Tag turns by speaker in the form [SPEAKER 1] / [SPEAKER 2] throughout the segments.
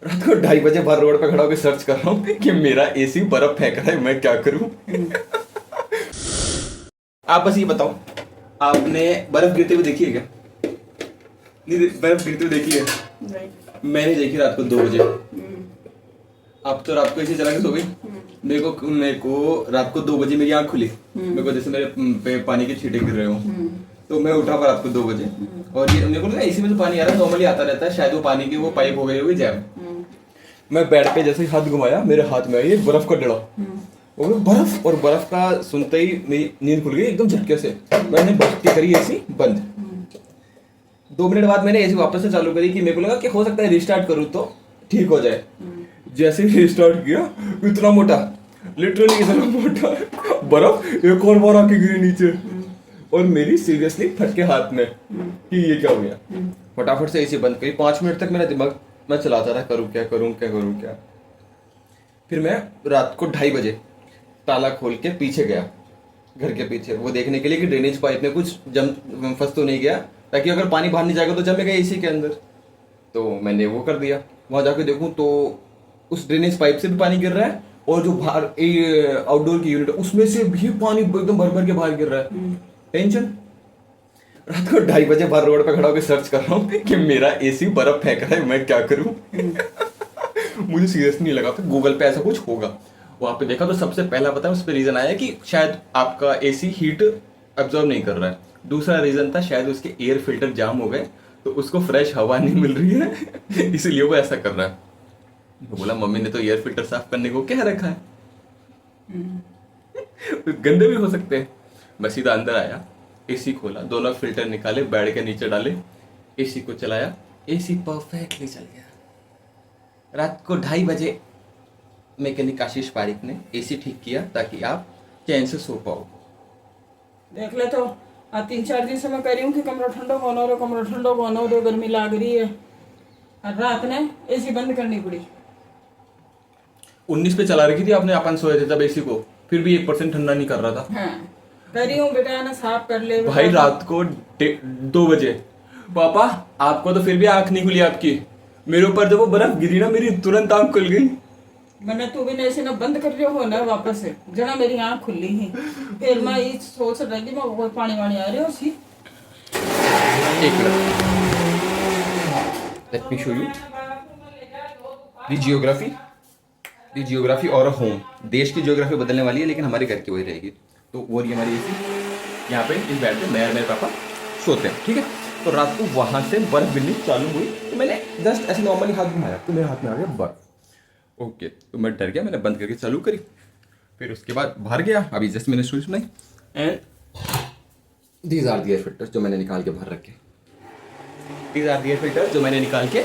[SPEAKER 1] रात को 2:30 बजे बाहर रोड पे खड़ा होकर सर्च कर रहा हूँ कि मेरा एसी बर्फ फेंक रहा है, मैं क्या करूँ। आप बस ये बताओ, आपने बर्फ गिरते हुए देखी है क्या? नहीं, बर्फ गिरते हुए देखी है?
[SPEAKER 2] नहीं।
[SPEAKER 1] मैंने देखी रात को 2 बजे। अब तो रात को ऐसे चला के सो गई। मेरे को रात को 2 बजे मेरी आंख खुली, मेरे को जैसे मेरे पे पानी के छींटे गिर रहे हो। तो मैं उठा पर रात को 2 बजे, और ये मेरे को लगा इसी में तो पानी आ रहा है, नॉर्मली आता रहता है, शायद वो पानी की वो पाइप हो गई होगी जैम। मैं बेड पे जैसे ही हाथ घुमाया, मेरे हाथ में आई एक बर्फ का डड़ा। वो बर्फ, और बर्फ का सुनते ही मेरी नींद खुल गई एकदम झटके से। मैंने बत्ती करी एसी बंद। 2 मिनट बाद मैंने एसी वापस से चालू करी कि मेरे को लगा कि हो सकता है रिस्टार्ट करूँ तो ठीक हो जाए। जैसे ही रिस्टार्ट किया, इतना मोटा, लिटरली इतना मोटा बर्फ एक और बार आके गिरी नीचे, और मेरी सीरियसली फटके हाथ में कि ये क्या हो गया। फटाफट से एसी बंद करी। 5 मिनट तक मेरा दिमाग मैं चलाता रहा, करूँ क्या करूँ क्या करूँ क्या। फिर मैं रात को 2:30 बजे ताला खोल के पीछे गया, घर के पीछे, वो देखने के लिए कि ड्रेनेज पाइप में कुछ जम फंस तो नहीं गया, ताकि अगर पानी बाहर नहीं जाएगा तो जमेगा एसी के अंदर। तो मैंने वो कर दिया। वहां जाके देखूं तो उस ड्रेनेज पाइप से भी पानी गिर रहा है, और जो बाहर आउटडोर की यूनिट है उसमें से भी पानी एकदम भर भर के बाहर गिर रहा है। टेंशन। रात को 2:30 बजे बाहर रोड पे खड़ा होकर सर्च कर रहा हूँ कि मेरा एसी बर्फ फेंक रहा है, मैं क्या करूँ। मुझे सीरियस नहीं लगा था गूगल पे ऐसा कुछ होगा। वहां पे देखा तो सबसे पहला पता है उस पर रीजन आया कि शायद आपका एसी हीट अब्जॉर्ब नहीं कर रहा है। दूसरा रीजन था शायद उसके एयर फिल्टर जाम हो गए, तो उसको फ्रेश हवा नहीं मिल रही है, इसीलिए वो ऐसा कर रहा है। तो बोला मम्मी ने तो एयर फिल्टर साफ करने को कह रखा है, गंदे भी हो सकते हैं। मैं सीधा अंदर आया, एसी खोला, दोनों फिल्टर निकाले, बेड के नीचे डाले, एसी को चलाया, एसी परफेक्टली चल गया। रात को 2:30 बजे मैकेनिक आशीष पारिक ने एसी ठीक किया ताकि आप चैन से सो पाओ।
[SPEAKER 2] देख ले तो 3-4 दिन से मैं कह रही हूँ कि कमरा ठंडा होना हो, कमरा ठंडा होना हो, तो गर्मी लग रही है, और रात ने एसी बंद करनी पड़ी।
[SPEAKER 1] 19 पे चला रखी थी आपने, अपन सोए थे तब एसी को, फिर भी 1% ठंडा नहीं कर रहा था।
[SPEAKER 2] हाँ, कह रही हूँ बेटा ना साफ कर ले
[SPEAKER 1] भाई रात को 2 बजे। पापा आपको तो फिर भी आंख नहीं खुली आपकी, मेरे ऊपर जब वो बर्फ गिरी ना मेरी तुरंत आंख खुल गई।
[SPEAKER 2] मैंने तू भी ऐसे ना बंद कर रहे हो ना वापस से, जना मेरी आंख खुली ही। फिर मैं ये सोच रही मैं वो पानी वानी आ रही हो सी।
[SPEAKER 1] एक minute, let me show you the geography और होम। देश की जियोग्राफी बदलने वाली है, लेकिन हमारे घर की वही रहेगी। तो वो रही हमारी एसी, यहाँ पे इस बेड पे मैं और मेरे पापा सोते हैं, ठीक है। तो रात को वहां से बर्फ गिरनी चालू हुई, तो मैंने जस्ट ऐसे नॉर्मली हाथ घुमाया तो मेरे हाथ में आ गया बर्फ। ओके, तो मैं डर गया, मैंने बंद करके चालू करी। फिर उसके बाद बाहर गया, अभी जस्ट मैंने स्टोरी सुनाई, and these are the air filters जो मैंने निकाल के बाहर रखे। These are the air filters जो मैंने निकाल के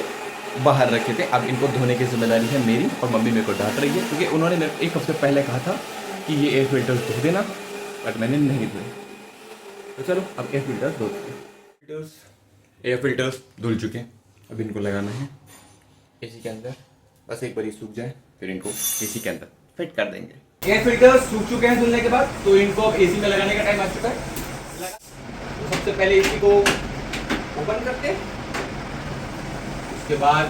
[SPEAKER 1] बाहर रखे थे। अब इनको धोने की जिम्मेदारी है मेरी, और मम्मी मेरे को डांट रही है क्योंकि उन्होंने मेरे 1 हफ्ते पहले कहा था कि ये एयर फिल्टर्स धो देना, बट मैंने नहीं धोए। तो चलो अब एयर फिल्टर्स धो देते। एयर फिल्टर्स धुल चुके हैं, अब इनको लगाना है एसी के अंदर। बस एक बार ये सूख जाए, फिर इनको एसी के अंदर फिट कर देंगे। एयर फिल्टर्स सूख चुके हैं धुलने के बाद, तो इनको अब एसी में लगाने का टाइम आ चुका है। तो सबसे पहले एसी को ओपन करते हैं, उसके बाद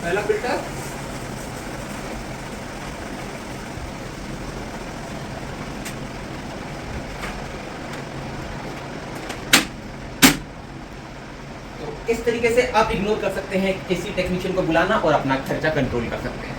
[SPEAKER 1] पहला फिल्टर, तो इस तरीके से आप इग्नोर कर सकते हैं एसी टेक्नीशियन को बुलाना और अपना खर्चा कंट्रोल कर सकते हैं।